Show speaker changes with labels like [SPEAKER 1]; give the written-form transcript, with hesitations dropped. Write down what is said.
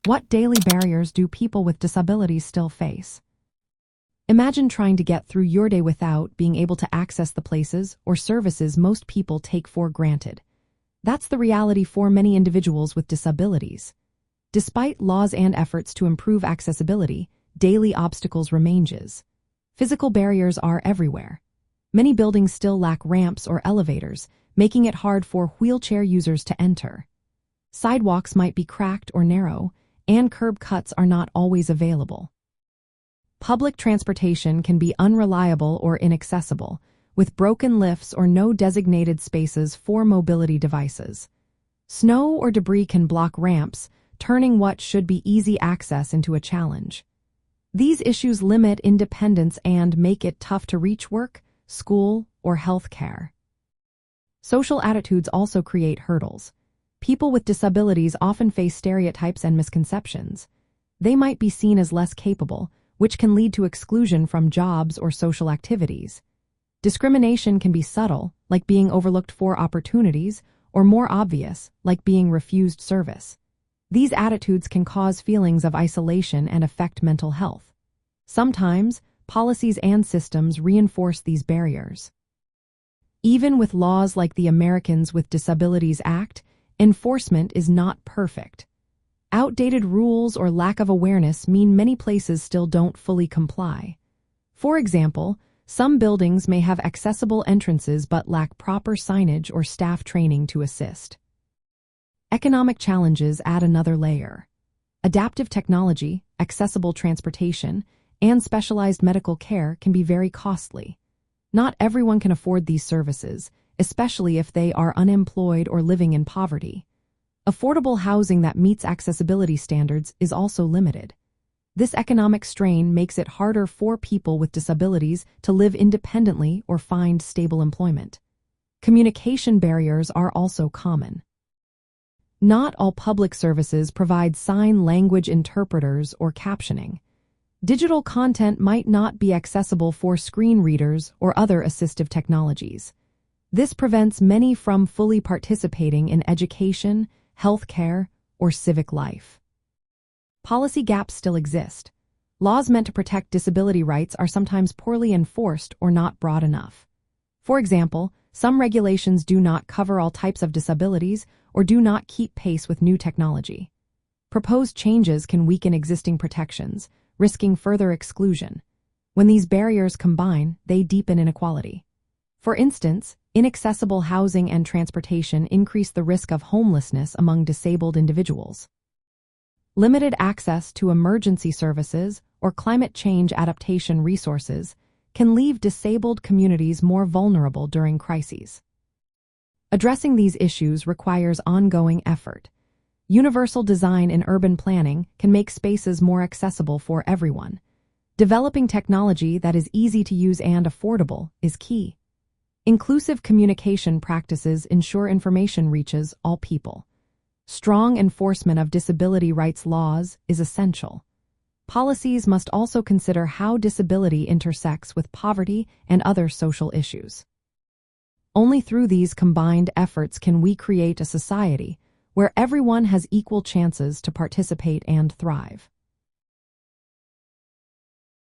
[SPEAKER 1] What daily barriers do people with disabilities still face? Imagine trying to get through your day without being able to access the places or services most people take for granted. That's the reality for many individuals with disabilities. Despite laws and efforts to improve accessibility, daily obstacles remain. Physical barriers are everywhere. Many buildings still lack ramps or elevators, making it hard for wheelchair users to enter. Sidewalks might be cracked or narrow, and curb cuts are not always available. Public transportation can be unreliable or inaccessible, with broken lifts or no designated spaces for mobility devices. Snow or debris can block ramps, turning what should be easy access into a challenge. These issues limit independence and make it tough to reach work, school, or health care. Social attitudes also create hurdles. People with disabilities often face stereotypes and misconceptions. They might be seen as less capable, which can lead to exclusion from jobs or social activities. Discrimination can be subtle, like being overlooked for opportunities, or more obvious, like being refused service. These attitudes can cause feelings of isolation and affect mental health. Sometimes, policies and systems reinforce these barriers. Even with laws like the Americans with Disabilities Act, enforcement is not perfect. Outdated rules or lack of awareness mean many places still don't fully comply. For example, some buildings may have accessible entrances but lack proper signage or staff training to assist. Economic challenges add another layer. Adaptive technology, accessible transportation, and specialized medical care can be very costly. Not everyone can afford these services, especially if they are unemployed or living in poverty. Affordable housing that meets accessibility standards is also limited. This economic strain makes it harder for people with disabilities to live independently or find stable employment. Communication barriers are also common. Not all public services provide sign language interpreters or captioning. Digital content might not be accessible for screen readers or other assistive technologies. This prevents many from fully participating in education, healthcare, or civic life. Policy gaps still exist. Laws meant to protect disability rights are sometimes poorly enforced or not broad enough. For example, some regulations do not cover all types of disabilities or do not keep pace with new technology. Proposed changes can weaken existing protections, risking further exclusion. When these barriers combine, they deepen inequality. For instance, inaccessible housing and transportation increase the risk of homelessness among disabled individuals. Limited access to emergency services or climate change adaptation resources can leave disabled communities more vulnerable during crises. Addressing these issues requires ongoing effort. Universal design in urban planning can make spaces more accessible for everyone. Developing technology that is easy to use and affordable is key. Inclusive communication practices ensure information reaches all people. Strong enforcement of disability rights laws is essential. Policies must also consider how disability intersects with poverty and other social issues. Only through these combined efforts can we create a society where everyone has equal chances to participate and thrive.